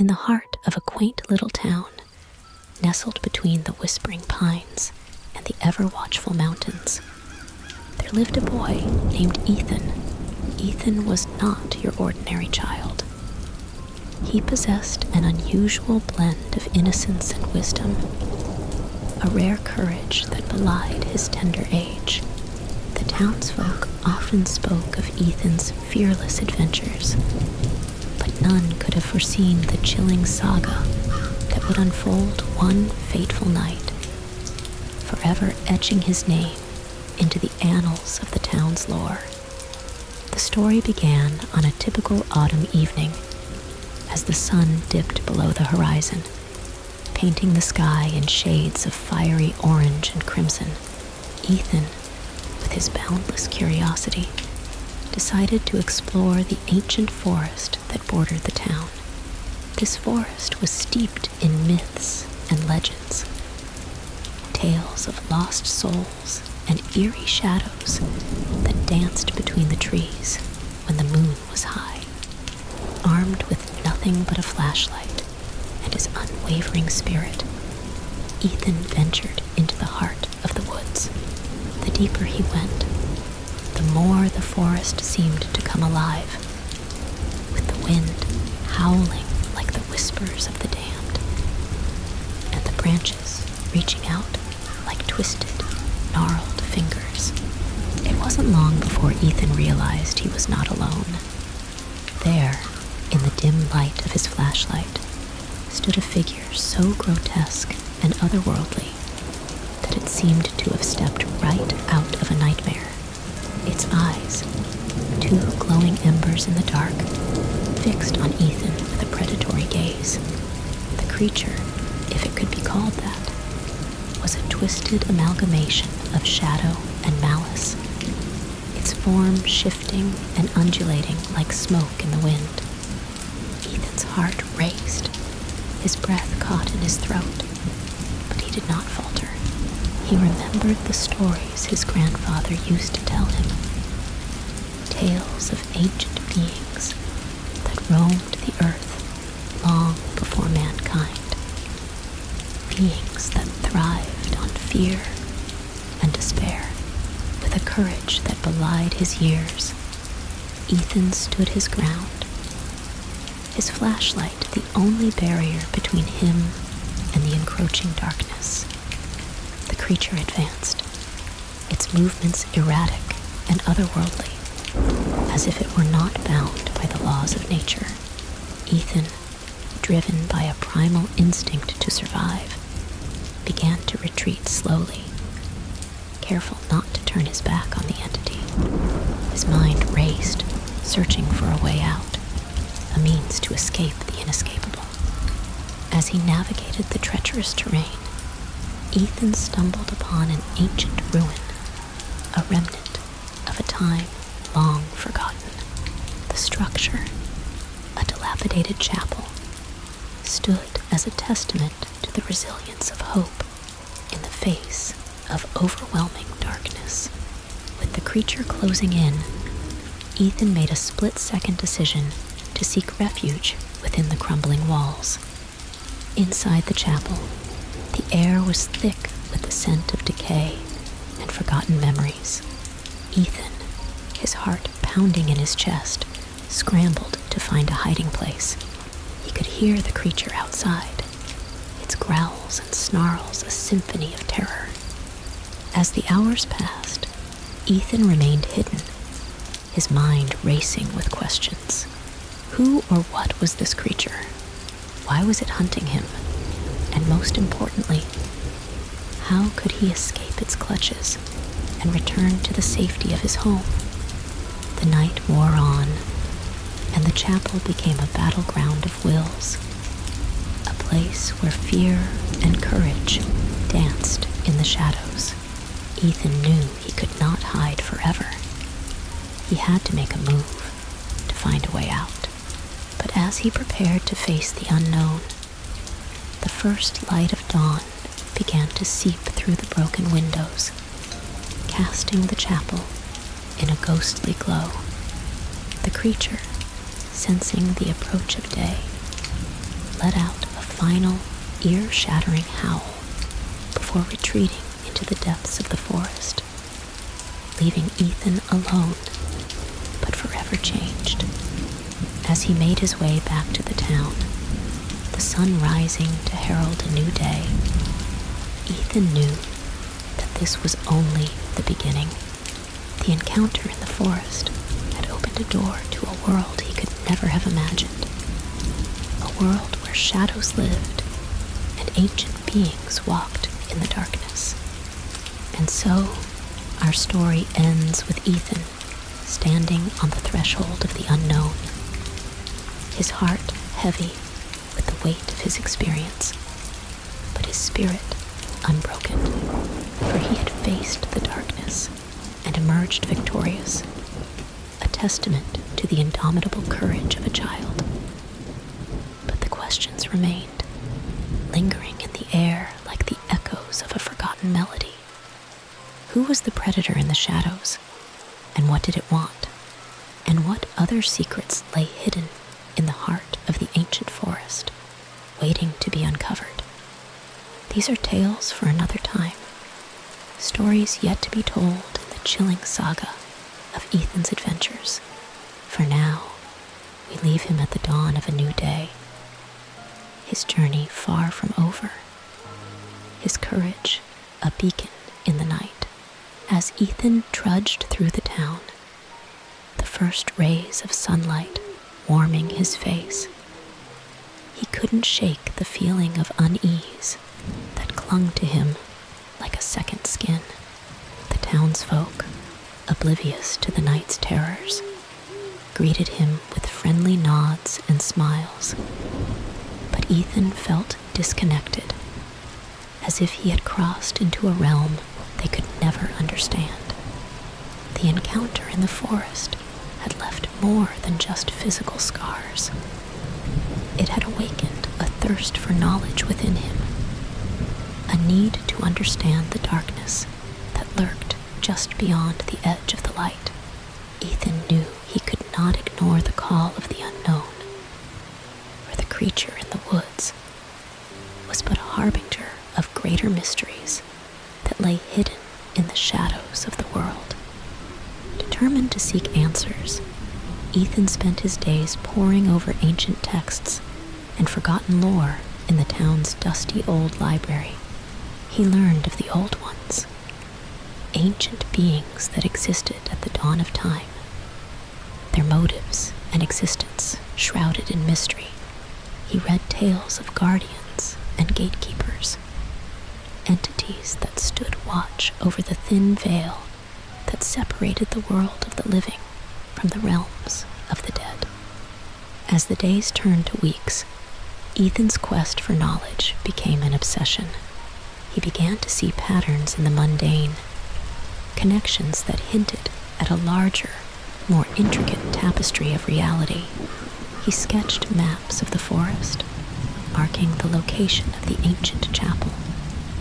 In the heart of a quaint little town, nestled between the whispering pines and the ever-watchful mountains, there lived a boy named Ethan. Ethan was not your ordinary child. He possessed an unusual blend of innocence and wisdom, a rare courage that belied his tender age. The townsfolk often spoke of Ethan's fearless adventures, but none could have foreseen the chilling saga that would unfold one fateful night, forever etching his name into the annals of the town's lore. The story began on a typical autumn evening, as the sun dipped below the horizon, painting the sky in shades of fiery orange and crimson. Ethan, with his boundless curiosity, decided to explore the ancient forest that bordered the town. This forest was steeped in myths and legends, tales of lost souls and eerie shadows that danced between the trees when the moon was high. Armed with nothing but a flashlight and his unwavering spirit, Ethan ventured into the heart of the woods. The deeper he went, the more the forest seemed to come alive, with the wind howling like the whispers of the damned, and the branches reaching out like twisted, gnarled fingers. It wasn't long before Ethan realized he was not alone. There, in the dim light of his flashlight, stood a figure so grotesque and otherworldly that it seemed to have stepped right out of a nightmare. Its eyes, two glowing embers in the dark, fixed on Ethan with a predatory gaze. The creature, if it could be called that, was a twisted amalgamation of shadow and malice, its form shifting and undulating like smoke in the wind. Ethan's heart raced, his breath caught in his throat, but he did not falter. He remembered the stories his grandfather used to tell him, tales of ancient beings that roamed the earth long before mankind, beings that thrived on fear and despair. With a courage that belied his years, Ethan stood his ground, his flashlight the only barrier between him and the encroaching darkness. The creature advanced, its movements erratic and otherworldly, as if it were not bound by the laws of nature. Ethan, driven by a primal instinct to survive, began to retreat slowly, careful not to turn his back on the entity. His mind raced, searching for a way out, a means to escape the inescapable. As he navigated the treacherous terrain, Ethan stumbled upon an ancient ruin, a remnant of a time long forgotten. The structure, a dilapidated chapel, stood as a testament to the resilience of hope in the face of overwhelming darkness. With the creature closing in, Ethan made a split-second decision to seek refuge within the crumbling walls. Inside the chapel, the air was thick with the scent of decay and forgotten memories. Ethan, his heart pounding in his chest, scrambled to find a hiding place. He could hear the creature outside, its growls and snarls a symphony of terror. As the hours passed, Ethan remained hidden, his mind racing with questions. Who or what was this creature? Why was it hunting him? And most importantly, how could he escape its clutches and return to the safety of his home? The night wore on, and the chapel became a battleground of wills, a place where fear and courage danced in the shadows. Ethan knew he could not hide forever. He had to make a move to find a way out. But as he prepared to face the unknown, the first light of dawn began to seep through the broken windows, casting the chapel in a ghostly glow. The creature, sensing the approach of day, let out a final, ear-shattering howl before retreating into the depths of the forest, leaving Ethan alone, but forever changed. As he made his way back to the town, the sun rising to herald a new day, Ethan knew that this was only the beginning. The encounter in the forest had opened a door to a world he could never have imagined. A world where shadows lived and ancient beings walked in the darkness. And so, our story ends with Ethan standing on the threshold of the unknown, his heart heavy with the weight of his experience, but his spirit unbroken, for he had faced the darkness and emerged victorious, a testament to the indomitable courage of a child. But the questions remained, lingering in the air like the echoes of a forgotten melody. Who was the predator in the shadows, and what did it want? And what other secrets lay hidden in the heart of the ancient forest, waiting to be uncovered? These are tales for another time, stories yet to be told in the chilling saga of Ethan's adventures. For now, we leave him at the dawn of a new day, his journey far from over, his courage a beacon in the night. As Ethan trudged through the town, the first rays of sunlight warming his face, he couldn't shake the feeling of unease that clung to him like a second skin. The townsfolk, oblivious to the night's terrors, greeted him with friendly nods and smiles. But Ethan felt disconnected, as if he had crossed into a realm they could never understand. The encounter in the forest had left more than just physical scars. It had awakened a thirst for knowledge within him, a need to understand the darkness that lurked just beyond the edge of the light. Ethan knew he could not ignore the call of the unknown, for the creature in the woods was but a harbinger of greater mysteries that lay hidden in the shadows of the world. Determined to seek answers, Ethan spent his days poring over ancient texts and forgotten lore in the town's dusty old library. He learned of the old ones, ancient beings that existed at the dawn of time, their motives and existence shrouded in mystery. He read tales of guardians and gatekeepers, entities that stood watch over the thin veil that separated the world of the living from the realms of the dead. As the days turned to weeks, Ethan's quest for knowledge became an obsession. He began to see patterns in the mundane, connections that hinted at a larger, more intricate tapestry of reality. He sketched maps of the forest, marking the location of the ancient chapel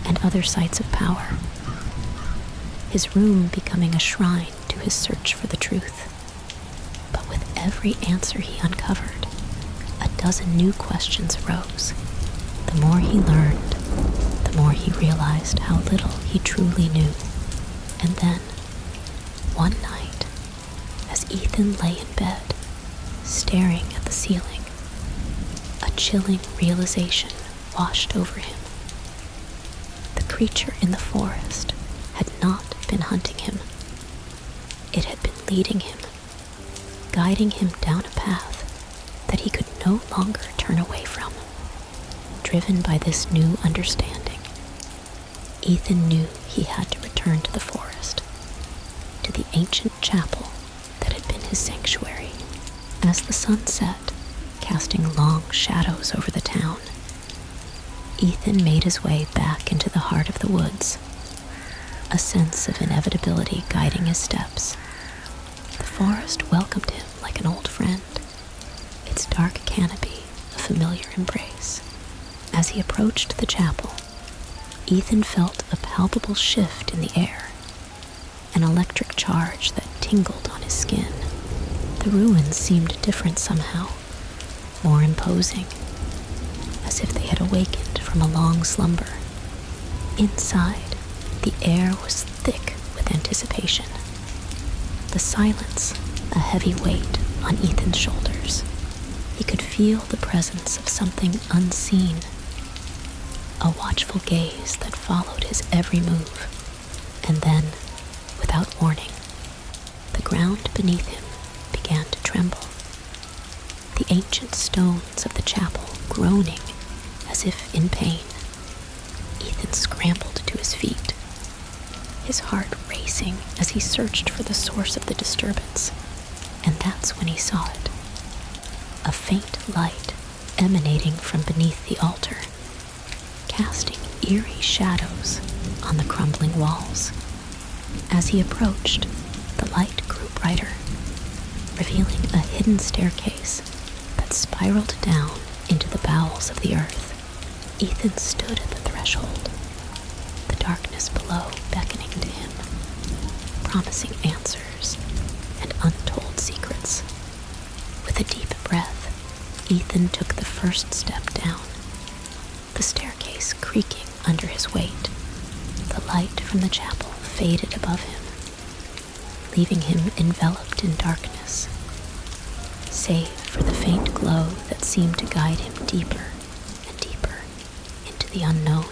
and other sites of power, his room becoming a shrine to his search for the truth. But with every answer he uncovered, a dozen new questions arose. The more he learned, the more he realized how little he truly knew. And then, one night, as Ethan lay in bed, staring at the ceiling, a chilling realization washed over him. The creature in the forest had not been hunting him. It had been leading him, guiding him down a path that he could no longer turn away from. Driven by this new understanding, Ethan knew he had to return to the forest, to the ancient chapel that had been his sanctuary. As the sun set, casting long shadows over the town, Ethan made his way back into the heart of the woods, a sense of inevitability guiding his steps. The forest welcomed him like an old friend, its dark canopy a familiar embrace. As he approached the chapel, Ethan felt a palpable shift in the air, an electric charge that tingled on his skin. The ruins seemed different somehow, more imposing, awakened from a long slumber. Inside, the air was thick with anticipation. The silence, a heavy weight on Ethan's shoulders. He could feel the presence of something unseen, a watchful gaze that followed his every move. And then, without warning, the ground beneath him began to tremble. The ancient stones of the chapel groaning as if in pain. Ethan scrambled to his feet, his heart racing as he searched for the source of the disturbance. And that's when he saw it. A faint light emanating from beneath the altar, casting eerie shadows on the crumbling walls. As he approached, the light grew brighter, revealing a hidden staircase that spiraled down into the bowels of the earth. Ethan stood at the threshold, the darkness below beckoning to him, promising answers and untold secrets. With a deep breath, Ethan took the first step down, the staircase creaking under his weight. The light from the chapel faded above him, leaving him enveloped in darkness, save for the faint glow that seemed to guide him deeper and deeper into the unknown.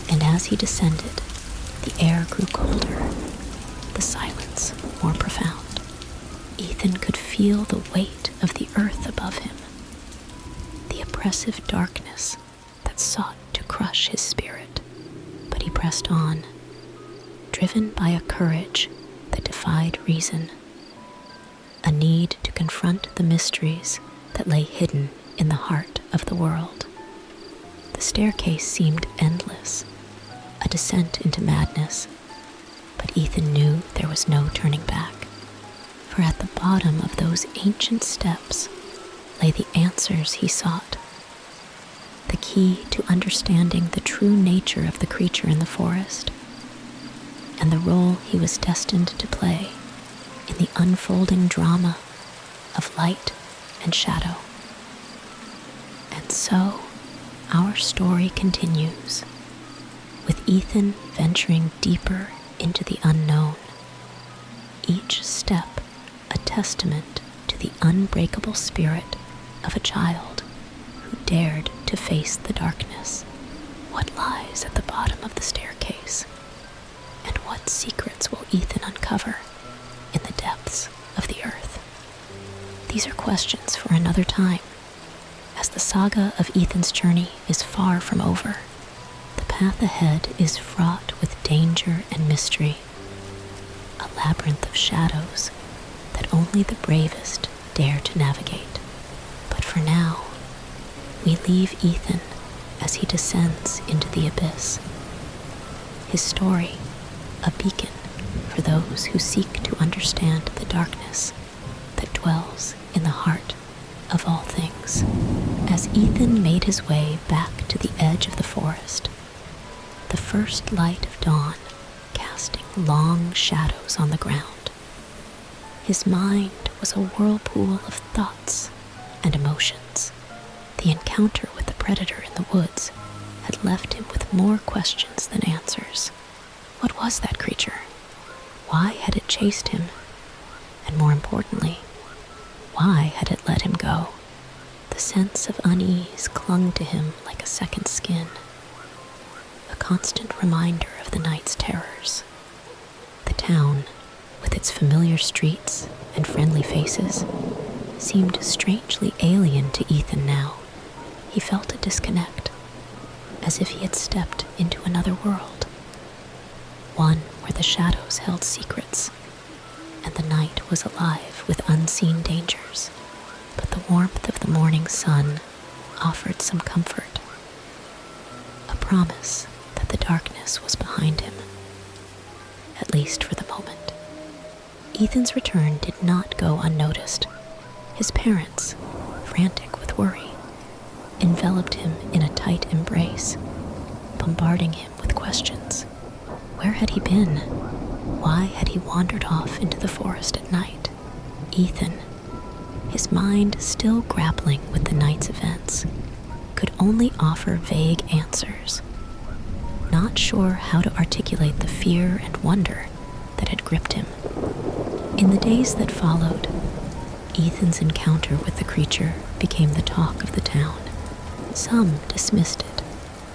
And as he descended, the air grew colder, the silence more profound. Ethan could feel the weight of the earth above him, the oppressive darkness that sought to crush his spirit. But he pressed on, driven by a courage that defied reason, a need to confront the mysteries that lay hidden in the heart of the world. The staircase seemed endless, a descent into madness, but Ethan knew there was no turning back, for at the bottom of those ancient steps lay the answers he sought, the key to understanding the true nature of the creature in the forest and the role he was destined to play in the unfolding drama of light and shadow. And so, our story continues, with Ethan venturing deeper into the unknown, each step a testament to the unbreakable spirit of a child who dared to face the darkness. What lies at the bottom of the staircase? And what secrets will Ethan uncover in the depths of the earth? These are questions for another time, as the saga of Ethan's journey is far from over. The path ahead is fraught with danger and mystery, a labyrinth of shadows that only the bravest dare to navigate. But for now, we leave Ethan as he descends into the abyss. His story, a beacon for those who seek to understand the darkness that dwells in the heart of all things. As Ethan made his way back to the edge of the forest, the first light of dawn casting long shadows on the ground, his mind was a whirlpool of thoughts and emotions. The encounter with the predator in the woods had left him with more questions than answers. What was that creature? Why had it chased him? And more importantly, why had it let him go? The sense of unease clung to him like a second skin, a constant reminder of the night's terrors. The town, with its familiar streets and friendly faces, seemed strangely alien to Ethan now. He felt a disconnect, as if he had stepped into another world, one where the shadows held secrets, and the night was alive with unseen dangers. But the warmth of the morning sun offered some comfort, a promise that the darkness was behind him, at least for the moment. Ethan's return did not go unnoticed. His parents, frantic with worry, enveloped him in a tight embrace, bombarding him with questions. Where had he been? Why had he wandered off into the forest at night? Ethan, his mind still grappling with the night's events, could only offer vague answers, not sure how to articulate the fear and wonder that had gripped him. In the days that followed, Ethan's encounter with the creature became the talk of the town. Some dismissed it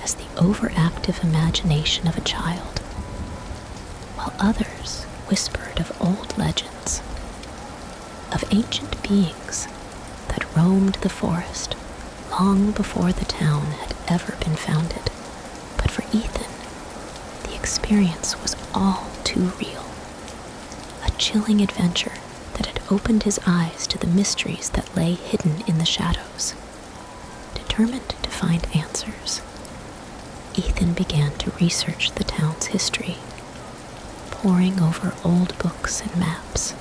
as the overactive imagination of a child, while others whispered of old legends, of ancient beings that roamed the forest long before the town had ever been founded. But for Ethan, the experience was all too real. A chilling adventure that had opened his eyes to the mysteries that lay hidden in the shadows. Determined to find answers, Ethan began to research the town's history, poring over old books and maps,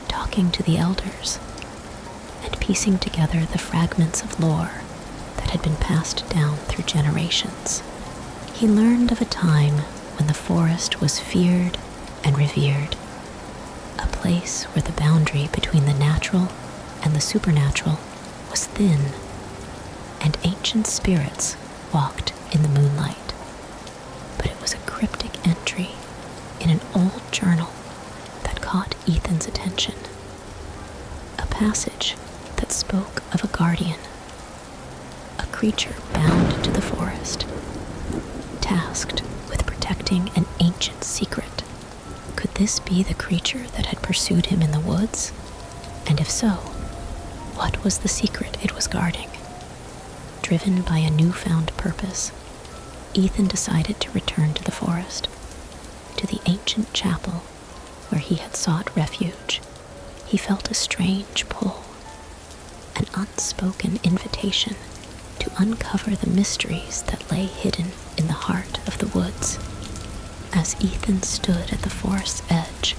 talking to the elders, and piecing together the fragments of lore that had been passed down through generations. He learned of a time when the forest was feared and revered, a place where the boundary between the natural and the supernatural was thin, and ancient spirits walked in the moonlight. But it was a cryptic entry in an old journal that caught Ethan's attention. A passage that spoke of a guardian, a creature bound to the forest, tasked with protecting an ancient secret. Could this be the creature that had pursued him in the woods? And if so, what was the secret it was guarding? Driven by a newfound purpose, Ethan decided to return to the forest, to the ancient chapel where he had sought refuge. He felt a strange pull, an unspoken invitation to uncover the mysteries that lay hidden in the heart of the woods. As Ethan stood at the forest's edge,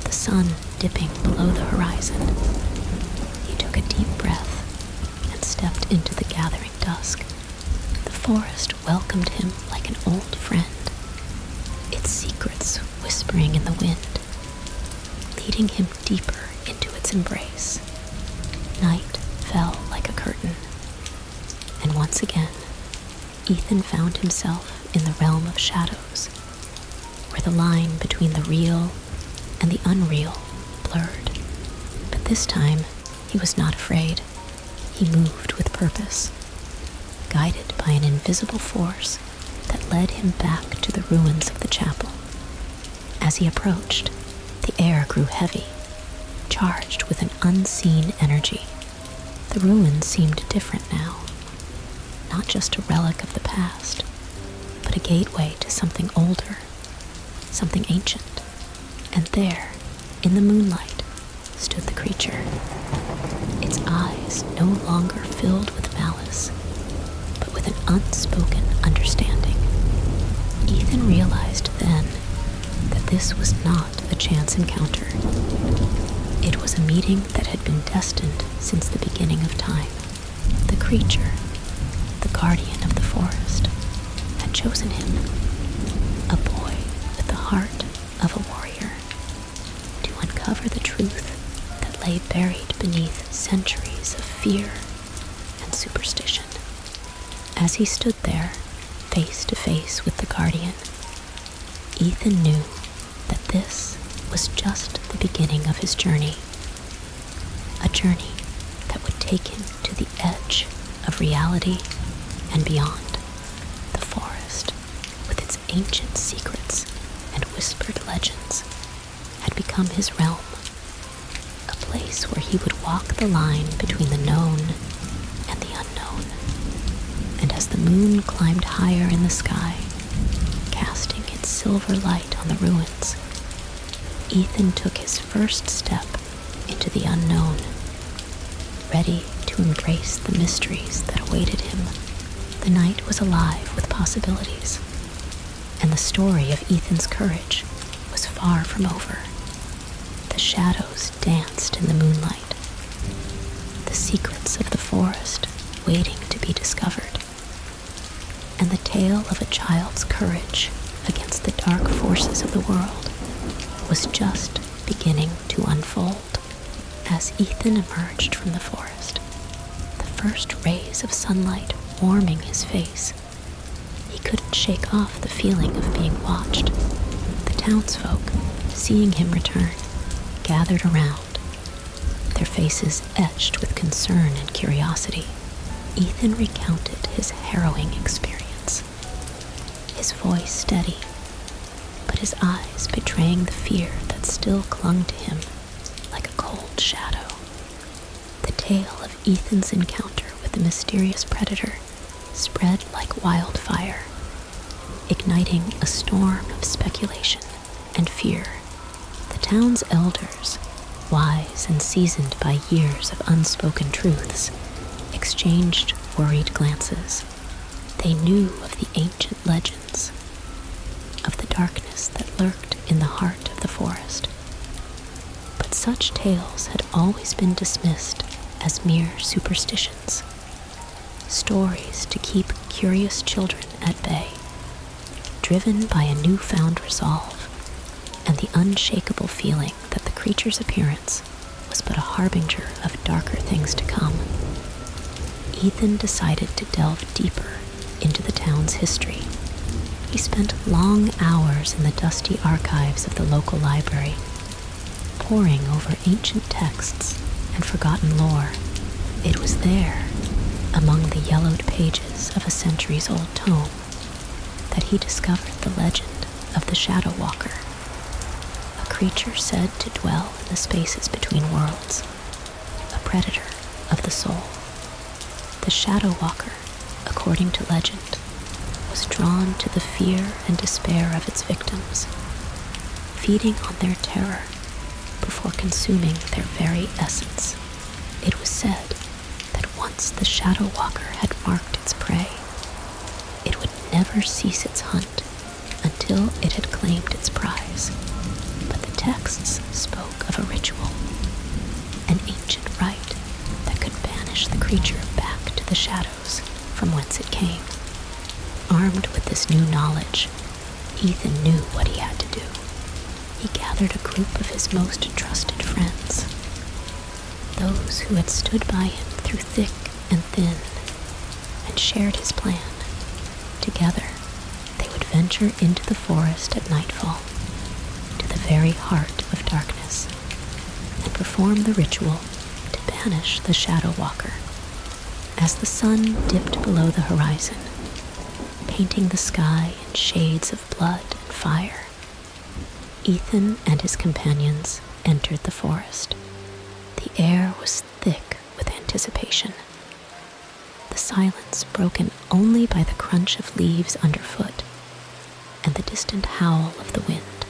the sun dipping below the horizon, he took a deep breath and stepped into the gathering dusk. forest welcomed him like an old friend, its secrets whispering in the wind, leading him deeper into its embrace. Night fell like a curtain, and once again, Ethan found himself in the realm of shadows, where the line between the real and the unreal blurred. But this time, he was not afraid. He moved with purpose, guided by an invisible force that led him back to the ruins of the chapel. As he approached, the air grew heavy, charged with an unseen energy. The ruins seemed different now, not just a relic of the past, but a gateway to something older, something ancient. And there, in the moonlight, stood the creature, its eyes no longer filled with malice, but with an unspoken understanding. Ethan realized then that this was not a chance encounter. It was a meeting that had been destined since the beginning of time. The creature, the guardian of the forest, had chosen him, a boy with the heart of a warrior, to uncover the truth that lay buried beneath centuries of fear and superstition. As he stood there, face to face with the guardian, Ethan knew that this was just the beginning of his journey, a journey that would take him to the edge of reality and beyond. The forest, with its ancient secrets and whispered legends, had become his realm, a place where he would walk the line between the known and the unknown. And as the moon climbed higher in the sky, casting its silver light on the ruins, Ethan took his first step into the unknown, ready to embrace the mysteries that awaited him. The night was alive with possibilities, and the story of Ethan's courage was far from over. The shadows danced in the moonlight, the secrets of the forest waiting to be discovered, and the tale of a child's courage against the dark forces of the world was just beginning to unfold. As Ethan emerged from the forest, the first rays of sunlight warming his face, he couldn't shake off the feeling of being watched. The townsfolk, seeing him return, gathered around, their faces etched with concern and curiosity. Ethan recounted his harrowing experience, his voice steady, but his eyes betraying the fear that still clung to him like a cold shadow. The tale of Ethan's encounter with the mysterious predator spread like wildfire, igniting a storm of speculation and fear. The town's elders, wise and seasoned by years of unspoken truths, exchanged worried glances. They knew of the ancient legends, of the darkness that lurked in the heart of the forest. But such tales had always been dismissed as mere superstitions, stories to keep curious children at bay. Driven by a newfound resolve and the unshakable feeling that the creature's appearance was but a harbinger of darker things to come, Ethan decided to delve deeper into the town's history. He spent long hours in the dusty archives of the local library, poring over ancient texts and forgotten lore. It was there, among the yellowed pages of a centuries-old tome, that he discovered the legend of the Shadow Walker, a creature said to dwell in the spaces between worlds, a predator of the soul. The Shadow Walker, according to legend, was drawn to the fear and despair of its victims, feeding on their terror before consuming their very essence. It was said that once the Shadow Walker had marked its prey, it would never cease its hunt until it had claimed its prize. But the texts spoke of a ritual, an ancient rite that could banish the creature back to the shadows from whence it came. Armed with this new knowledge, Ethan knew what he had to do. He gathered a group of his most trusted friends, those who had stood by him through thick and thin, and shared his plan. Together, they would venture into the forest at nightfall, to the very heart of darkness, and perform the ritual to banish the Shadow Walker. As the sun dipped below the horizon, painting the sky in shades of blood and fire, Ethan and his companions entered the forest. The air was thick with anticipation, the silence broken only by the crunch of leaves underfoot and the distant howl of the wind.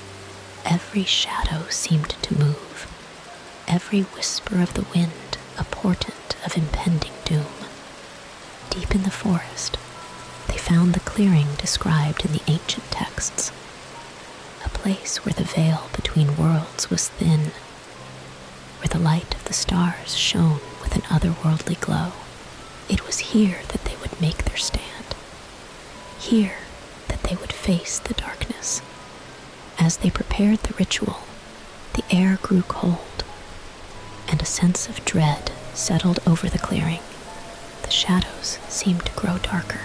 Every shadow seemed to move, every whisper of the wind a portent of impending doom. Deep in the forest, they found the clearing described in the ancient texts, a place where the veil between worlds was thin, where the light of the stars shone with an otherworldly glow. It was here that they would make their stand, here that they would face the darkness. As they prepared the ritual, the air grew cold, and a sense of dread settled over the clearing. The shadows seemed to grow darker,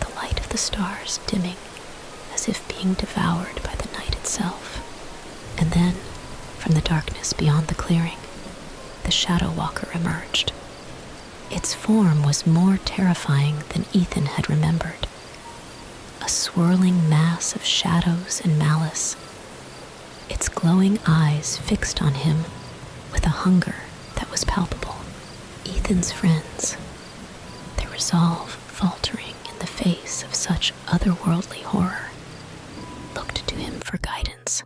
the light of the stars dimming as if being devoured by the night itself. And then, from the darkness beyond the clearing, the Shadow Walker emerged. Its form was more terrifying than Ethan had remembered. A swirling mass of shadows and malice, its glowing eyes fixed on him with a hunger that was palpable. Ethan's friends, their resolve faltering in the face of such otherworldly horror, looked to him for guidance.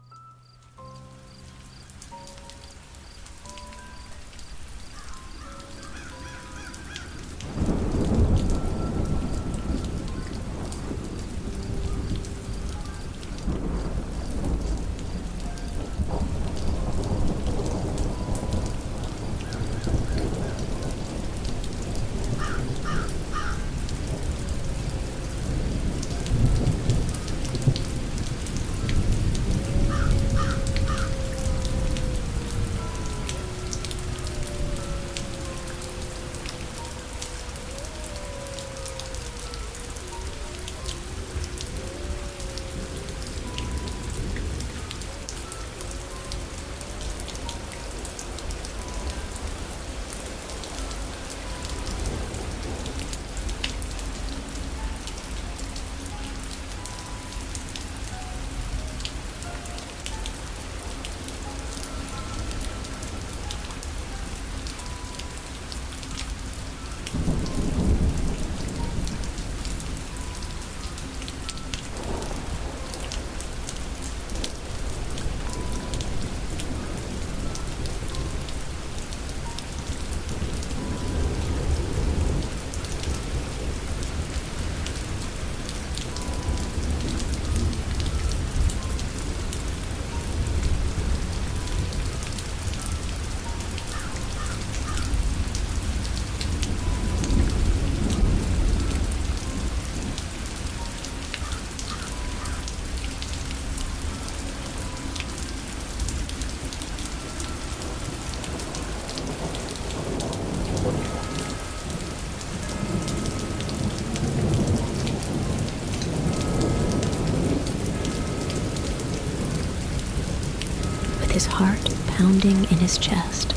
His heart pounding in his chest,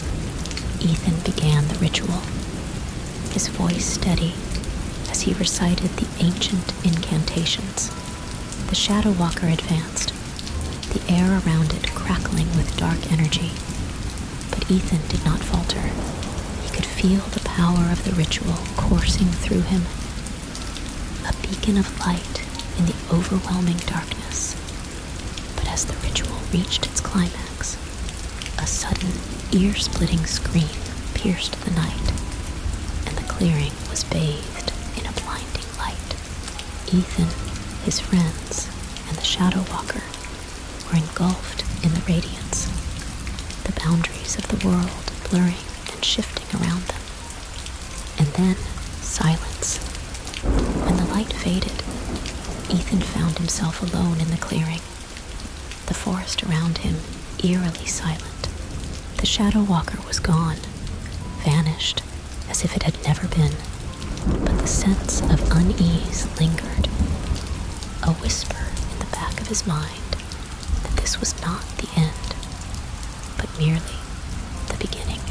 Ethan began the ritual, his voice steady as he recited the ancient incantations. The Shadow Walker advanced, the air around it crackling with dark energy. But Ethan did not falter. He could feel the power of the ritual coursing through him, a beacon of light in the overwhelming darkness. But as the ritual reached its climax, a sudden, ear-splitting scream pierced the night, and the clearing was bathed in a blinding light. Ethan, his friends, and the Shadow Walker were engulfed in the radiance, the boundaries of the world blurring and shifting around them. And then silence. When the light light faded, Ethan found himself alone in the clearing. The forest around him eerily silent. The Shadow Walker was gone, vanished as if it had never been. But the sense of unease lingered, a whisper in the back of his mind that this was not the end, but merely the beginning.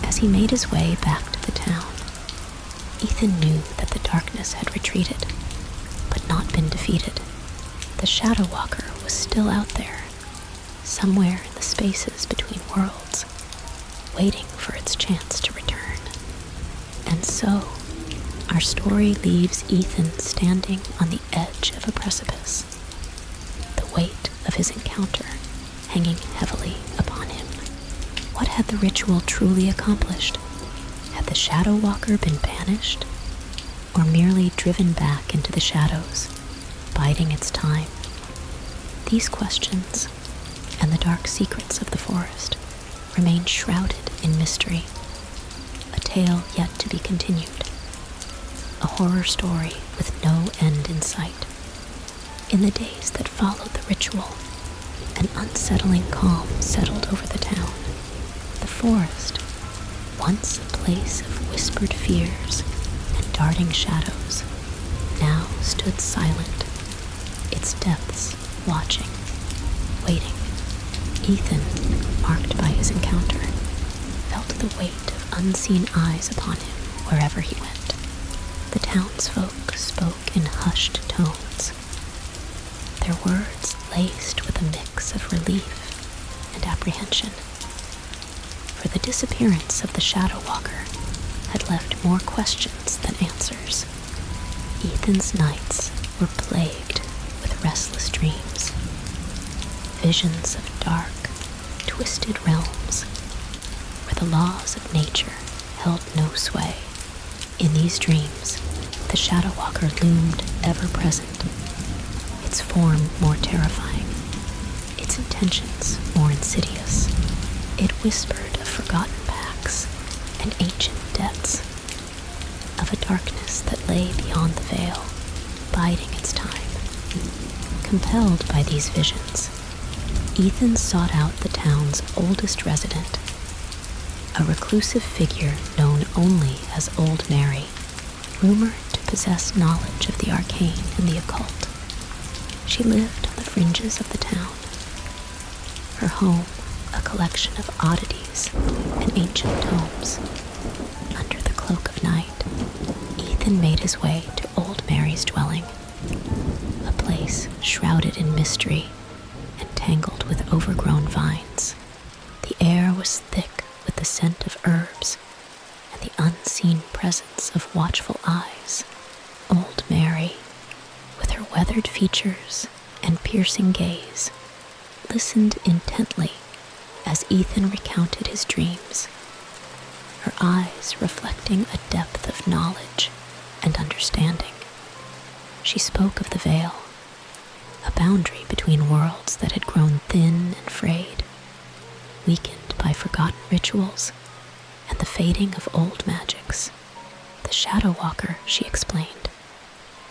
As he made his way back to the town, Ethan knew that the darkness had retreated, but not been defeated. The Shadow Walker was still out there, somewhere in the spaces between worlds, waiting for its chance to return. And so, our story leaves Ethan standing on the edge of a precipice, the weight of his encounter hanging heavily upon him. What had the ritual truly accomplished? Had the Shadow Walker been banished, or merely driven back into the shadows, biding its time? These questions, and the dark secrets of the forest, remain shrouded in mystery, a tale yet to be continued. A horror story with no end in sight. In the days that followed the ritual, an unsettling calm settled over the town. The forest, once a place of whispered fears and darting shadows, now stood silent, its depths watching, waiting. Ethan, marked by his encounter, felt the weight of unseen eyes upon him wherever he went. The townsfolk spoke in hushed tones, their words laced with a mix of relief and apprehension. For the disappearance of the Shadow Walker had left more questions than answers. Ethan's nights were plagued with restless dreams, visions of dark, twisted realms where the laws of nature held no sway. In these dreams, the Shadow Walker loomed ever present, its form more terrifying, its intentions more insidious. It whispered of forgotten pacts and ancient debts, of a darkness that lay beyond the veil, biding its time. Compelled by these visions, Ethan sought out the town's oldest resident, a reclusive figure known only as Old Mary, rumored to possess knowledge of the arcane and the occult. She lived on the fringes of the town, her home a collection of oddities and ancient tomes. Under the cloak of night, Ethan made his way to Old Mary's dwelling, a place shrouded in mystery and tangled with overgrown vines. The air was thick with the scent of herbs and the unseen presence of watchful eyes. Old Mary, with her weathered features and piercing gaze, listened intently as Ethan recounted his dreams, her eyes reflecting a depth of knowledge and understanding. She spoke of the veil, a boundary between worlds that had grown thin and frayed, weakened by forgotten rituals and the fading of old magics. The Shadow Walker, she explained,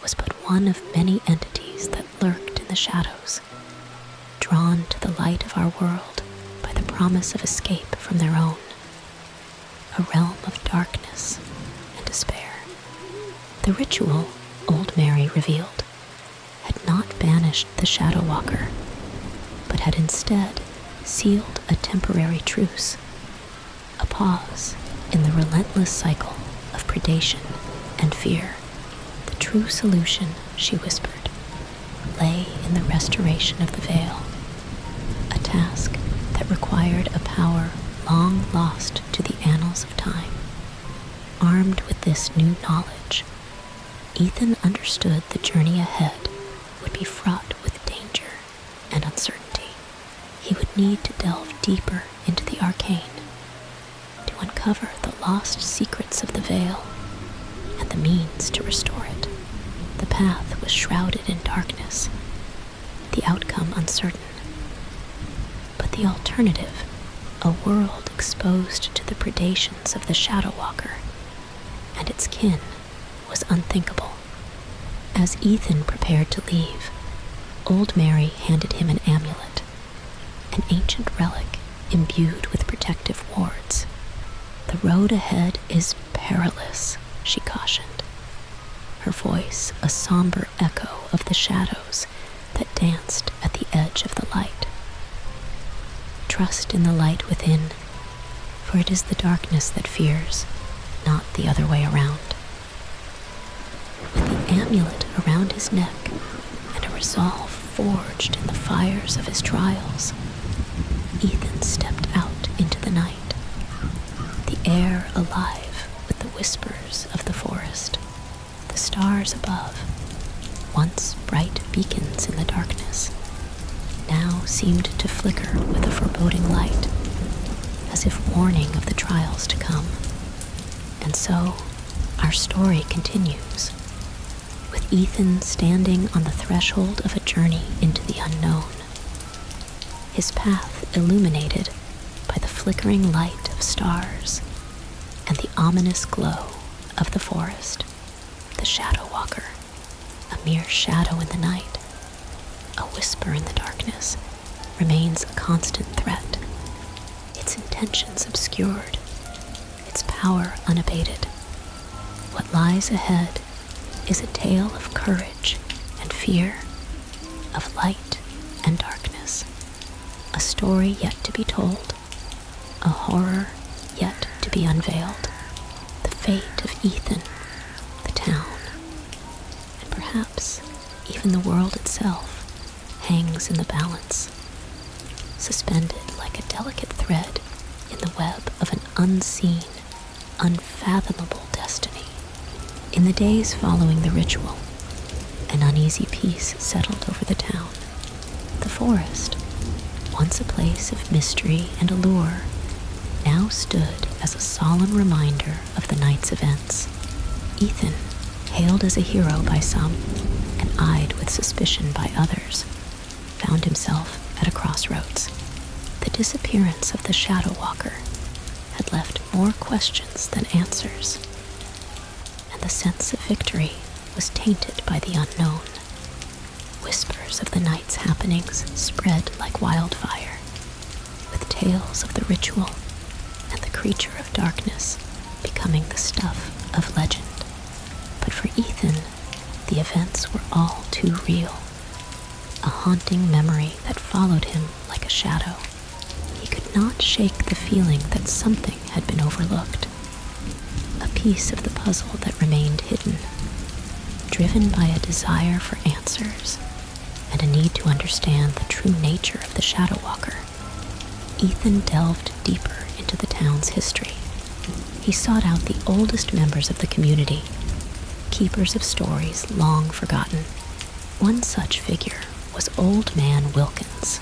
was but one of many entities that lurked in the shadows, drawn to the light of our world by the promise of escape from their own, a realm of darkness and despair. The ritual, Old Mary revealed, had not banished the Shadow Walker, but had instead sealed a temporary truce, a pause in the relentless cycle of predation and fear. The true solution, she whispered, lay in the restoration of the veil, a task that required a power long lost to the annals of time. Armed with this new knowledge, Ethan understood the journey ahead would be fraught with danger and uncertainty. He would need to delve deeper into the arcane, to uncover the lost secrets of the veil and the means to restore it. The path was shrouded in darkness, the outcome uncertain. But the alternative, a world exposed to the predations of the Shadow Walker and its kin, was unthinkable. As Ethan prepared to leave, Old Mary handed him an amulet, an ancient relic imbued with protective wards. "The road ahead is perilous," she cautioned, her voice a somber echo of the shadows that danced at the edge of the light. "Trust in the light within, for it is the darkness that fears, not the other way around." With the amulet around his neck and a resolve forged in the fires of his trials, Ethan stepped out into the night, the air alive with the whispers of the forest. The stars above, once bright beacons in the darkness, now seemed to flicker with a foreboding light, as if warning of the trials to come. And so, our story continues, with Ethan standing on the threshold of a journey into the unknown, his path illuminated by the flickering light of stars and the ominous glow of the forest. The Shadow Walker, a mere shadow in the night, a whisper in the darkness, remains a constant threat, its intentions obscured, its power unabated. What lies ahead is a tale of courage and fear, of light and darkness, a story yet to be told, a horror yet to be unveiled, the fate of Ethan, the town, and perhaps even the world itself hangs in the balance, suspended like a delicate thread in the web of an unseen, unfathomable destiny. In the days following the ritual, an uneasy peace settled over the town. The forest, once a place of mystery and allure, now stood as a solemn reminder of the night's events. Ethan, hailed as a hero by some and eyed with suspicion by others, found himself at a crossroads. The disappearance of the Shadow Walker had left more questions than answers, and the sense of victory was tainted by the unknown. Whispers of the night's happenings spread like wildfire, with tales of the ritual and the creature of darkness becoming the stuff of legend. But for Ethan, the events were all too real, a haunting memory that followed him like a shadow. He could not shake the feeling that something had been overlooked, a piece of the puzzle that remained hidden. Driven by a desire for answers and a need to understand the true nature of the Shadow Walker, Ethan delved deeper into the town's history. He sought out the oldest members of the community, keepers of stories long forgotten. One such figure was Old Man Wilkins,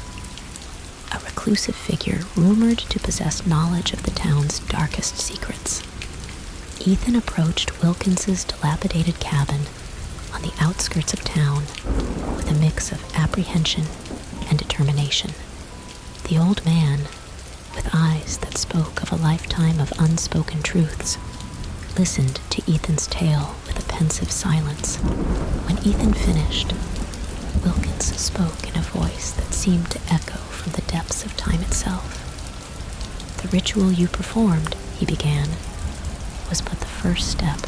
a reclusive figure rumored to possess knowledge of the town's darkest secrets. Ethan approached Wilkins's dilapidated cabin on the outskirts of town with a mix of apprehension and determination. The old man, with eyes that spoke of a lifetime of unspoken truths, listened to Ethan's tale with a pensive silence. When Ethan finished, Wilkins spoke in a voice that seemed to echo from the depths of time itself. "The ritual you performed," he began, "was but the first step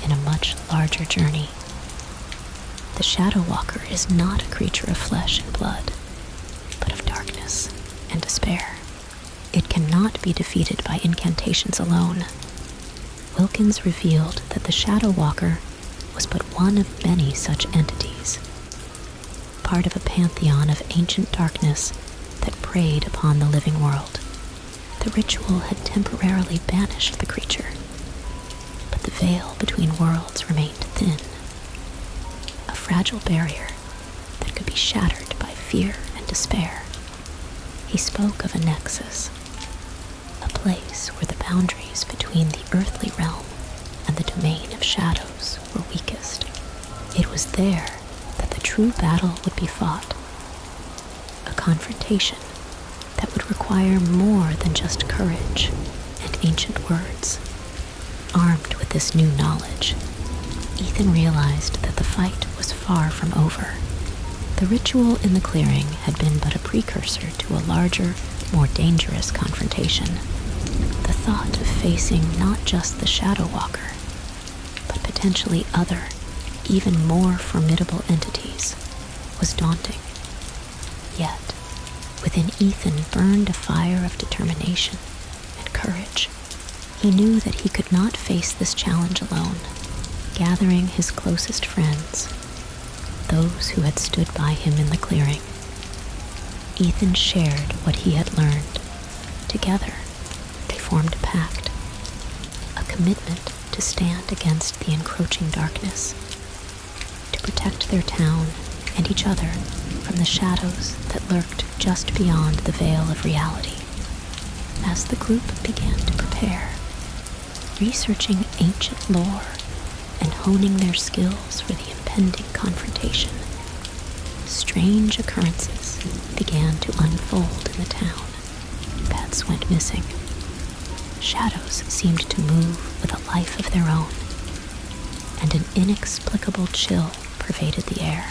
in a much larger journey. The Shadow Walker is not a creature of flesh and blood, but of darkness and despair. It cannot be defeated by incantations alone." Wilkins revealed that the Shadow Walker was but one of many such entities, part of a pantheon of ancient darkness that preyed upon the living world. The ritual had temporarily banished the creature, but the veil between worlds remained thin, a fragile barrier that could be shattered by fear and despair. He spoke of a nexus, a place where the boundaries between the earthly realm and the domain of shadows were weakest. It was there that the true battle would be fought, a confrontation that would require more than just courage and ancient words. Armed with this new knowledge, Ethan realized that the fight was far from over. The ritual in the clearing had been but a precursor to a larger, more dangerous confrontation. The thought of facing not just the Shadow Walker, but potentially other, even more formidable entities was daunting. Yet, within Ethan burned a fire of determination and courage. He knew that he could not face this challenge alone. Gathering his closest friends, those who had stood by him in the clearing, Ethan shared what he had learned. Together, they formed a pact, a commitment to stand against the encroaching darkness, to protect their town and each other from the shadows that lurked just beyond the veil of reality. As the group began to prepare, researching ancient lore and honing their skills for the impending confrontation, strange occurrences began to unfold in the town. Pets went missing. Shadows seemed to move with a life of their own, and an inexplicable chill pervaded the air.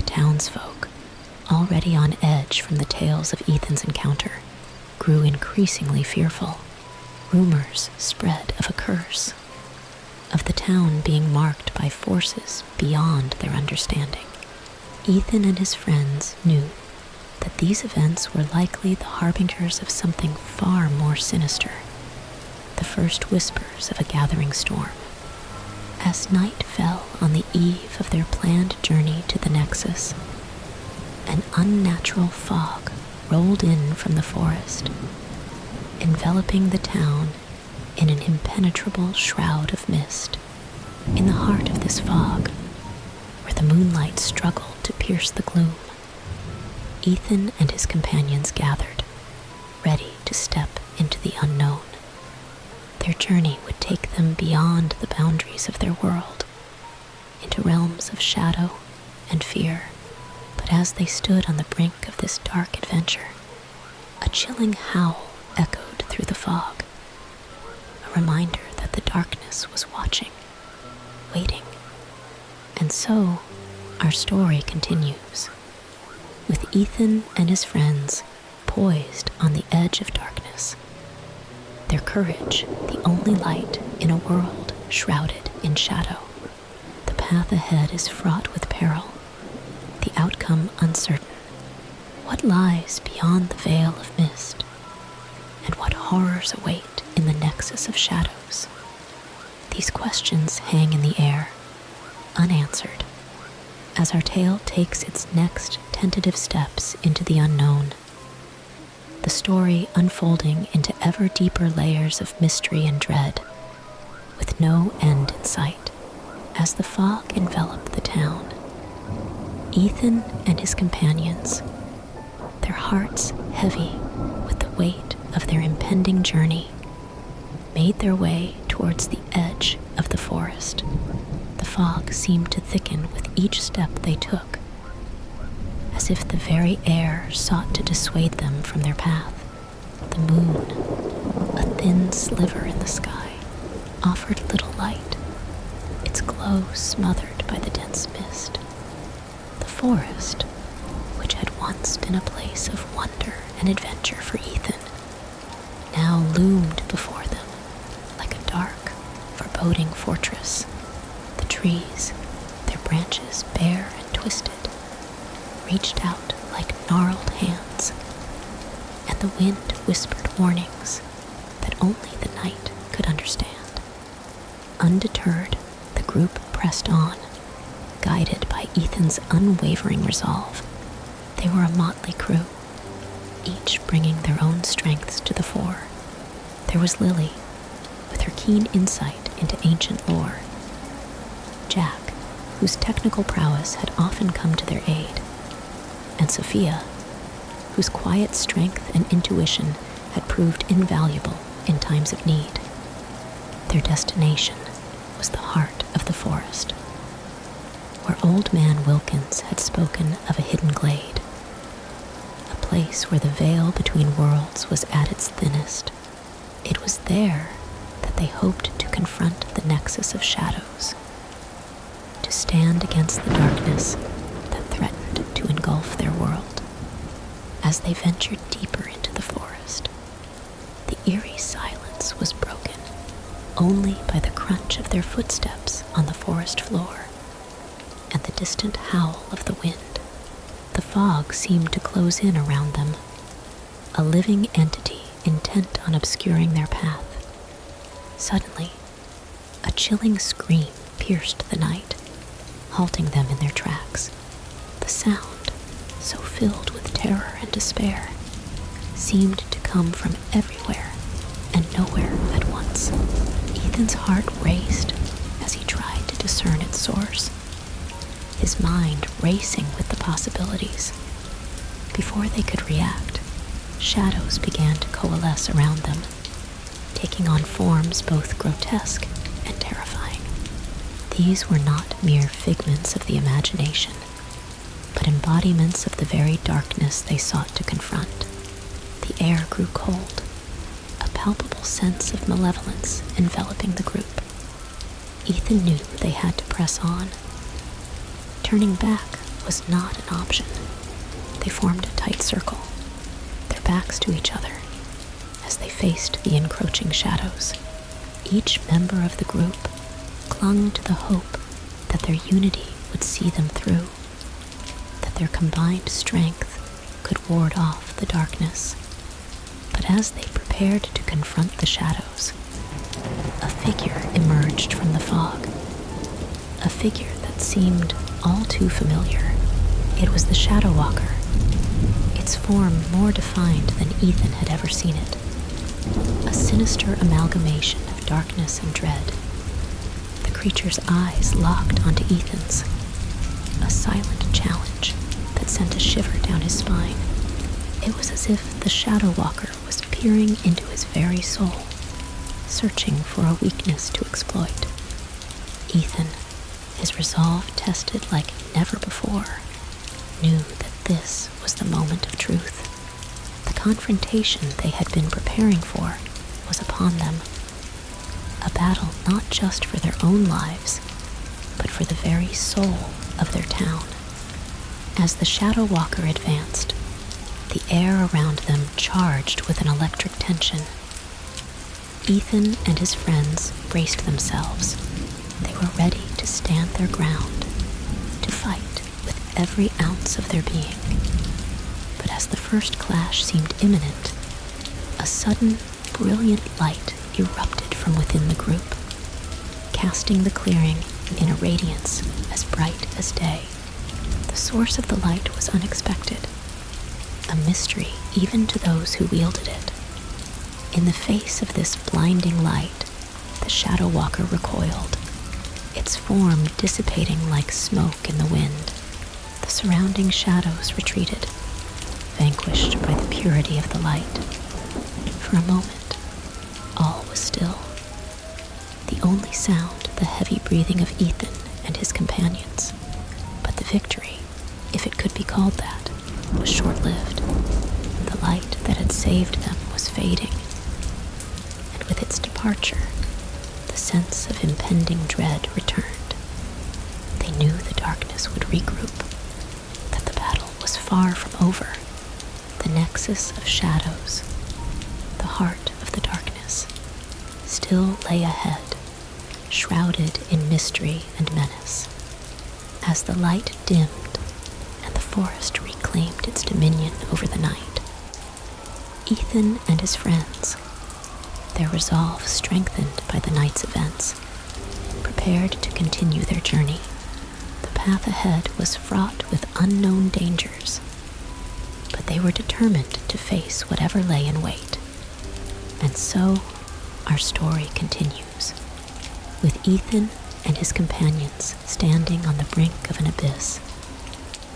Townsfolk, already on edge from the tales of Ethan's encounter, grew increasingly fearful. Rumors spread of a curse, of the town being marked by forces beyond their understanding. Ethan and his friends knew that these events were likely the harbingers of something far more sinister, the first whispers of a gathering storm. As night fell on the eve of their planned journey to the Nexus, an unnatural fog rolled in from the forest, enveloping the town in an impenetrable shroud of mist. In the heart of this fog, where the moonlight struggled to pierce the gloom, Ethan and his companions gathered, ready to step into the unknown. Their journey would take them beyond the boundaries of their world, into realms of shadow and fear. But as they stood on the brink of this dark adventure, a chilling howl echoed through the fog, a reminder that the darkness was watching, waiting. And so, our story continues, with Ethan and his friends poised on the edge of darkness, their courage the only light in a world shrouded in shadow. The path ahead is fraught with peril, the outcome uncertain. What lies beyond the veil of mist, and what horrors await in the nexus of shadows? These questions hang in the air, unanswered, as our tale takes its next tentative steps into the unknown. The story unfolding into ever deeper layers of mystery and dread, with no end in sight. As the fog enveloped the town, Ethan and his companions, their hearts heavy with the weight of their impending journey, made their way towards the edge of the forest. The fog seemed to thicken with each step they took, as if the very air sought to dissuade them from their path. The moon, a thin sliver in the sky, offered little light, its glow smothered by the dense mist. The forest, which had once been a place of wonder and adventure for Ethan, now loomed before them like a dark, foreboding fortress. The trees, their branches bare and twisted, reached out like gnarled hands, and the wind whispered warnings that only the night could understand. Undeterred, the group pressed on, guided by Ethan's unwavering resolve. They were a motley crew, each bringing their own strengths to the fore. There was Lily, with her keen insight into ancient lore. Jack, whose technical prowess had often come to their aid. And Sophia, whose quiet strength and intuition had proved invaluable in times of need. Their destination was the heart of the forest, where Old Man Wilkins had spoken of a hidden glade, a place where the veil between worlds was at its thinnest. It was there that they hoped to confront the nexus of shadows, to stand against the darkness that threatened to engulf their world. As they ventured deeper into the forest, the eerie silence was broken only by the crunch of their footsteps on the forest floor and the distant howl of the wind. The fog seemed to close in around them, a living entity intent on obscuring their path. Suddenly, a chilling scream pierced the night, halting them in their tracks. The sound, so filled with terror and despair, seemed to come from everywhere and nowhere at once. Ethan's heart raced as he tried to discern its source, his mind racing with the possibilities. Before they could react, shadows began to coalesce around them, taking on forms both grotesque and terrifying. These were not mere figments of the imagination, but embodiments of the very darkness they sought to confront. The air grew cold, a palpable sense of malevolence enveloping the group. Ethan knew they had to press on. Turning back was not an option. They formed a tight circle, their backs to each other, as they faced the encroaching shadows. Each member of the group clung to the hope that their unity would see them through, that their combined strength could ward off the darkness. But as they prepared to confront the shadows, a figure emerged from the fog, a figure that seemed all too familiar. It was the Shadow Walker, its form more defined than Ethan had ever seen it, a sinister amalgamation of darkness and dread. The creature's eyes locked onto Ethan's, a silent challenge that sent a shiver down his spine. It was as if the Shadow Walker was peering into his very soul, searching for a weakness to exploit. Ethan, his resolve tested like never before, knew that this was the moment of truth. The confrontation they had been preparing for was upon them, a battle not just for their own lives, but for the very soul of their town. As the Shadow Walker advanced, the air around them charged with an electric tension. Ethan and his friends braced themselves. They were ready to stand their ground, to fight with every ounce of their being. But as the first clash seemed imminent, a sudden, brilliant light erupted from within the group, casting the clearing in a radiance as bright as day. The source of the light was unexpected, a mystery even to those who wielded it. In the face of this blinding light, the Shadow Walker recoiled, its form dissipating like smoke in the wind. The surrounding shadows retreated, vanquished by the purity of the light. For a moment, all was still. The only sound, the heavy breathing of Ethan and his companions. But the victory, if it could be called that, was short-lived. The light that had saved them was fading, and with its departure, the sense of impending dread returned. They knew the darkness would regroup, that the battle was far from over. The nexus of shadows, the heart of the darkness, still lay ahead, shrouded in mystery and menace. As the light dimmed and the forest reclaimed its dominion over the night, Ethan and his friends, their resolve strengthened by the night's events, prepared to continue their journey. The path ahead was fraught with unknown dangers, but they were determined to face whatever lay in wait. And so, our story continues, with Ethan and his companions standing on the brink of an abyss,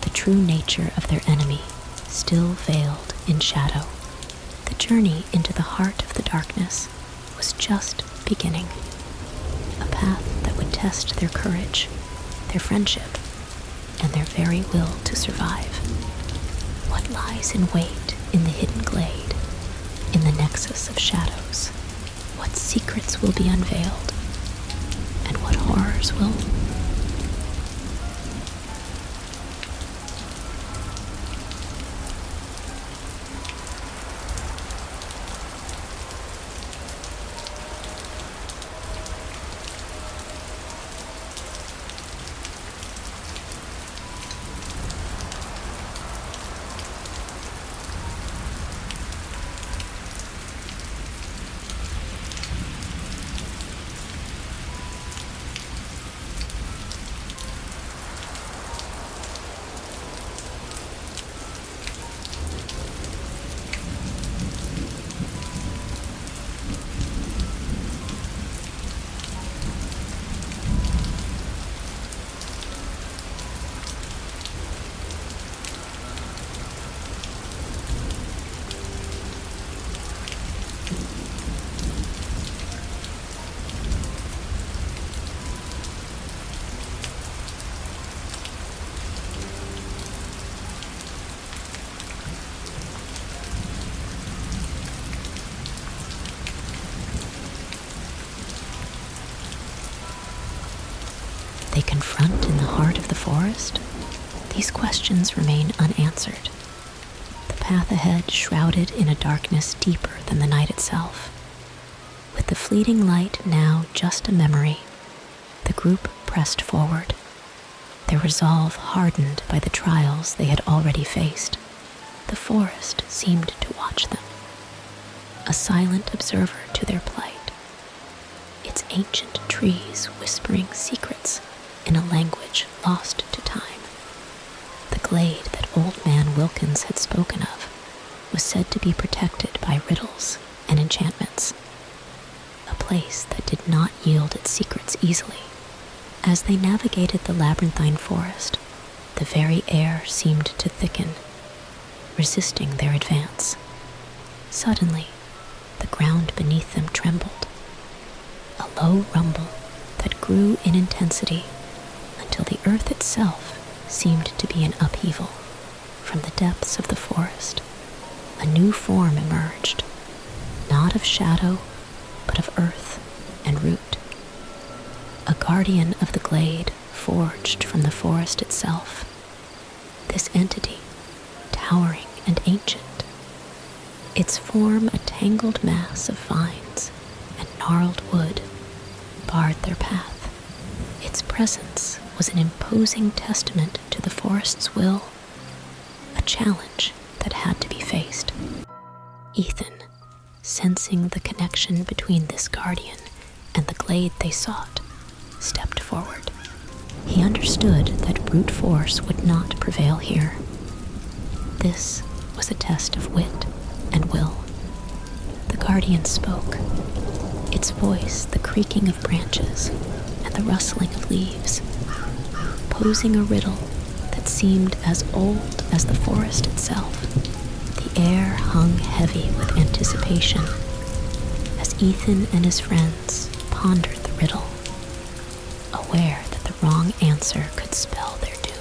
the true nature of their enemy still veiled in shadow. The journey into the heart of the darkness was just beginning, a path that would test their courage, their friendship, and their very will to survive. What lies in wait in the hidden glade, in the nexus of shadows? What secrets will be unveiled, and what horrors will? They confront in the heart of the forest? These questions remain unanswered. The path ahead shrouded in a darkness deeper than the night itself. With the fleeting light now just a memory, the group pressed forward, their resolve hardened by the trials they had already faced. The forest seemed to watch them, a silent observer to their plight, its ancient trees whispering secrets in a language lost to time. The glade that Old Man Wilkins had spoken of was said to be protected by riddles and enchantments, a place that did not yield its secrets easily. As they navigated the labyrinthine forest, the very air seemed to thicken, resisting their advance. Suddenly, the ground beneath them trembled, a low rumble that grew in intensity until the earth itself seemed to be in upheaval. From the depths of the forest, a new form emerged, not of shadow, but of earth and root. A guardian of the glade forged from the forest itself. This entity, towering and ancient, its form a tangled mass of vines and gnarled wood, barred their path. Its presence was an imposing testament to the forest's will, a challenge that had to be faced. Ethan, sensing the connection between this guardian and the glade they sought, stepped forward. He understood that brute force would not prevail here. This was a test of wit and will. The guardian spoke, its voice the creaking of branches and the rustling of leaves, posing a riddle that seemed as old as the forest itself. The air hung heavy with anticipation as Ethan and his friends pondered the riddle, aware that the wrong answer could spell their doom.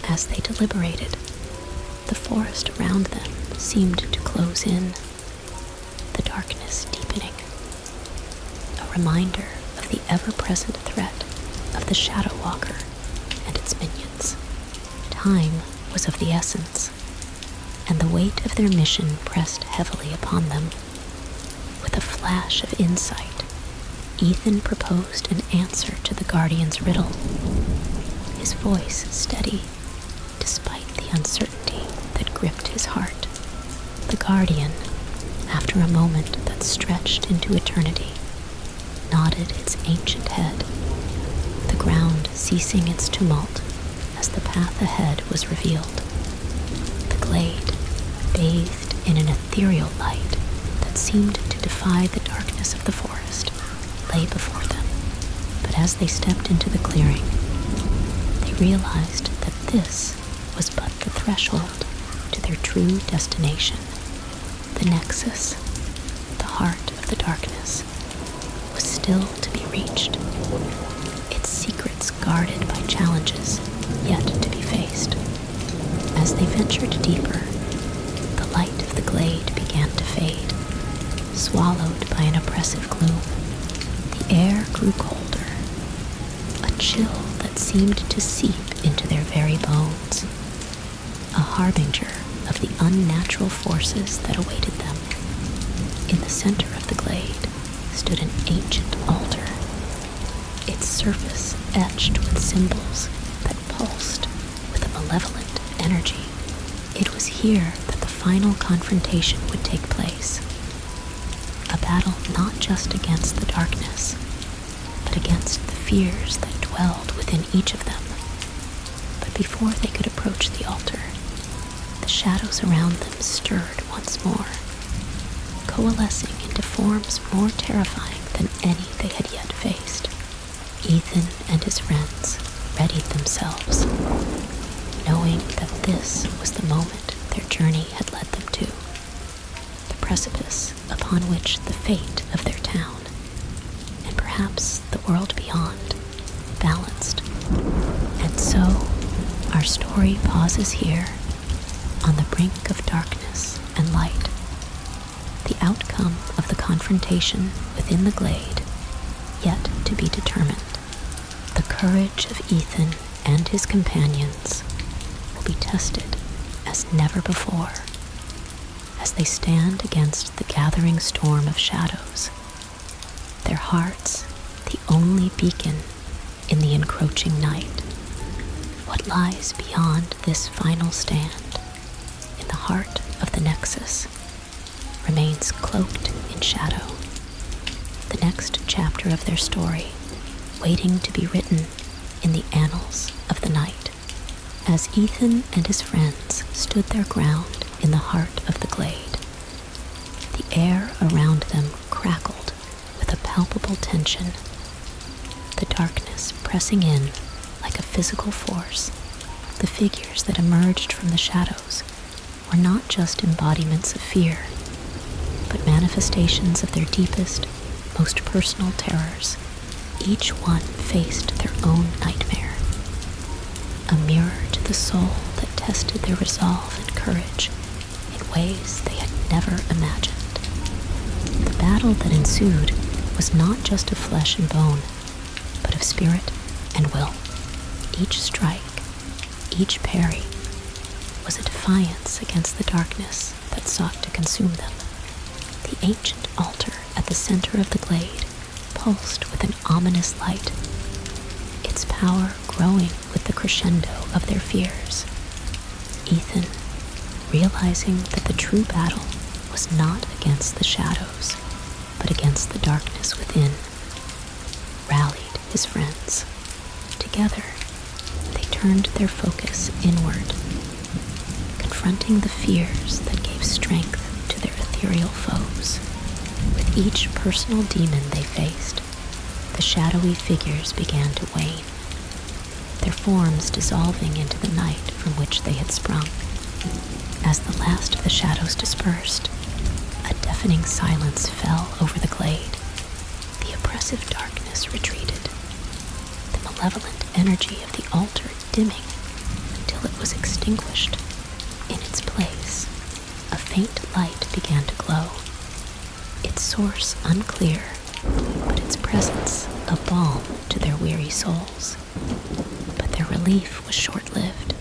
As they deliberated, the forest around them seemed to close in, the darkness deepening. A reminder of the ever-present threat of the Shadow Walker and its minions. Time was of the essence, and the weight of their mission pressed heavily upon them. With a flash of insight, Ethan proposed an answer to the Guardian's riddle, his voice steady despite the uncertainty that gripped his heart. The Guardian, after a moment that stretched into eternity, nodded its ancient head, the ground ceasing its tumult as the path ahead was revealed. The glade, bathed in an ethereal light that seemed to defy the darkness of the forest, lay before them. But as they stepped into the clearing, they realized that this was but the threshold to their true destination. The nexus, the heart of the darkness, was still to be reached, its secrets guarded by challenges yet to be faced. As they ventured deeper, the light of the glade began to fade, swallowed by an oppressive gloom. The air grew colder, a chill that seemed to seep into their very bones, a harbinger of the unnatural forces that awaited them. In the center of the glade stood an ancient altar, its surface etched with symbols that pulsed with a malevolent energy. It was here that the final confrontation would take place, a battle not just against the darkness, but against the fears that dwelled within each of them. But before they could approach the altar, the shadows around them stirred once more, coalescing into forms more terrifying than any they had yet faced. Ethan and his friends readied themselves, knowing that this was the moment their journey had led them to, the precipice upon which the fate of their town, and perhaps the world beyond, balanced. And so, our story pauses here, on the brink of darkness and light. The outcome of the confrontation within the glade, yet to be determined. The courage of Ethan and his companions will be tested as never before, as they stand against the gathering storm of shadows, their hearts the only beacon in the encroaching night. What lies beyond this final stand, in the heart of the nexus, remains cloaked in shadow. The next chapter of their story, waiting to be written in the annals of the night. As Ethan and his friends stood their ground in the heart of the glade, the air around them crackled with a palpable tension, the darkness pressing in like a physical force. The figures that emerged from the shadows were not just embodiments of fear, but manifestations of their deepest, most personal terrors. Each one faced their own nightmare, a mirror to the soul that tested their resolve and courage in ways they had never imagined. The battle that ensued was not just of flesh and bone, but of spirit and will. Each strike, each parry, was a defiance against the darkness that sought to consume them. The ancient altar at the center of the glade pulsed with an ominous light, its power growing with the crescendo of their fears. Ethan, realizing that the true battle was not against the shadows, but against the darkness within, rallied his friends. Together, they turned their focus inward, confronting the fears that gave strength to their ethereal foes. With each personal demon they faced, the shadowy figures began to wane, their forms dissolving into the night from which they had sprung. As the last of the shadows dispersed, a deafening silence fell over the glade. The oppressive darkness retreated, the malevolent energy of the altar dimming until it was extinguished. In its place, a faint light began to glow, its source unclear, but its presence presence a balm to their weary souls. But their relief was short-lived.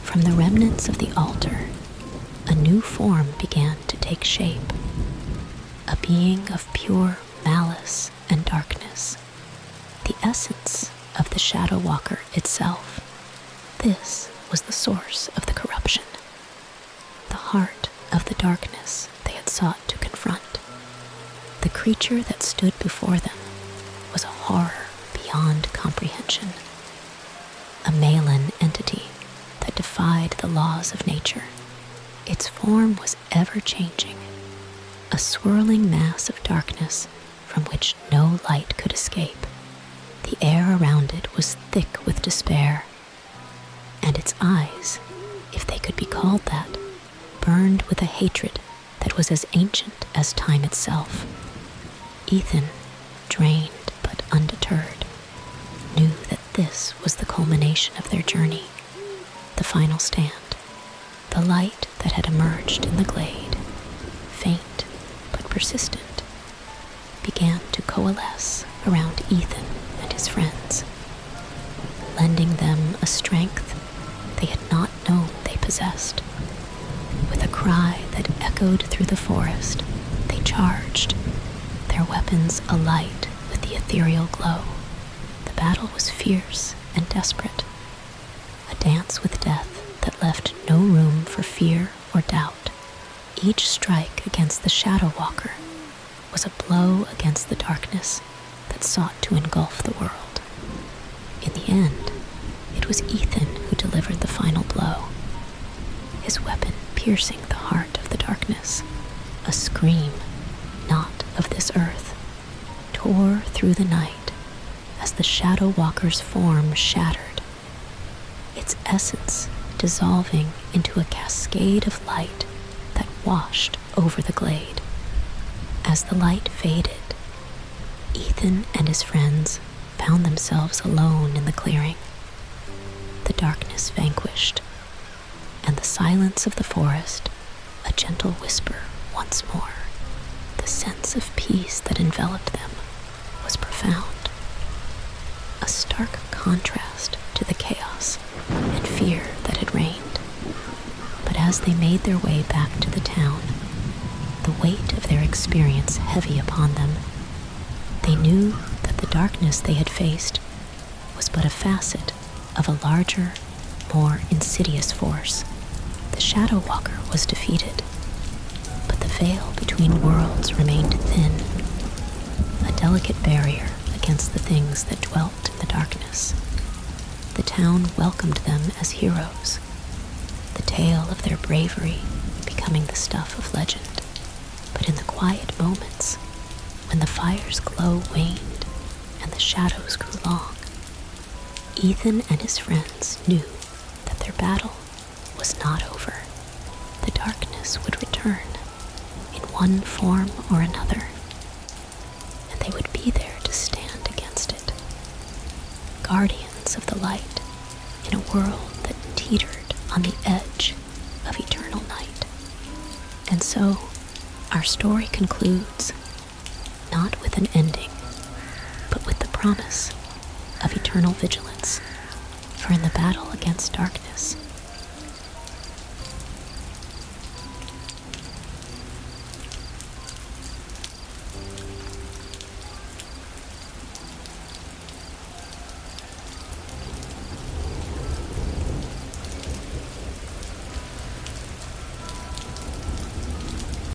From the remnants of the altar, a new form began to take shape. A being of pure malice and darkness. The essence of the Shadow Walker itself. This was the source of the corruption. The heart of the darkness they had sought to confront. The creature that stood before them was a horror beyond comprehension. A malign entity that defied the laws of nature. Its form was ever-changing, a swirling mass of darkness from which no light could escape. The air around it was thick with despair, and its eyes, if they could be called that, burned with a hatred that was as ancient as time itself. Ethan, drained but undeterred, knew that this was the culmination of their journey, the final stand. The light that had emerged in the glade, faint but persistent, began to coalesce around Ethan and his friends, lending them a strength they had not known they possessed. With a cry that echoed through the forest, they charged, their weapons alight with the ethereal glow. The battle was fierce and desperate, a dance with death that left no room for fear or doubt. Each strike against the Shadow Walker was a blow against the darkness that sought to engulf the world. In the end, it was Ethan who delivered the final blow, his weapon piercing the heart of the darkness. A scream, not of this earth, tore through the night as the Shadow Walker's form shattered, its essence dissolving into a cascade of light that washed over the glade. As the light faded, Ethan and his friends found themselves alone in the clearing. The darkness vanquished, and the silence of the forest a gentle whisper once more. The sense of peace that enveloped them was profound, a stark contrast to the chaos and fear that had reigned. But as they made their way back to the town, the weight of their experience heavy upon them, they knew that the darkness they had faced was but a facet of a larger, more insidious force. The Shadow Walker was defeated, but the veil between worlds remained thin, a delicate barrier against the things that dwelt in the darkness. The town welcomed them as heroes, the tale of their bravery becoming the stuff of legend. But in the quiet moments, when the fire's glow waned and the shadows grew long, Ethan and his friends knew that their battle was not over. The darkness would return in one form or another, and they would be there to stand against it, guardians of the light in a world that teetered on the edge of eternal night. And so, our story concludes, not with an ending, but with the promise of eternal vigilance. For in the battle against darkness,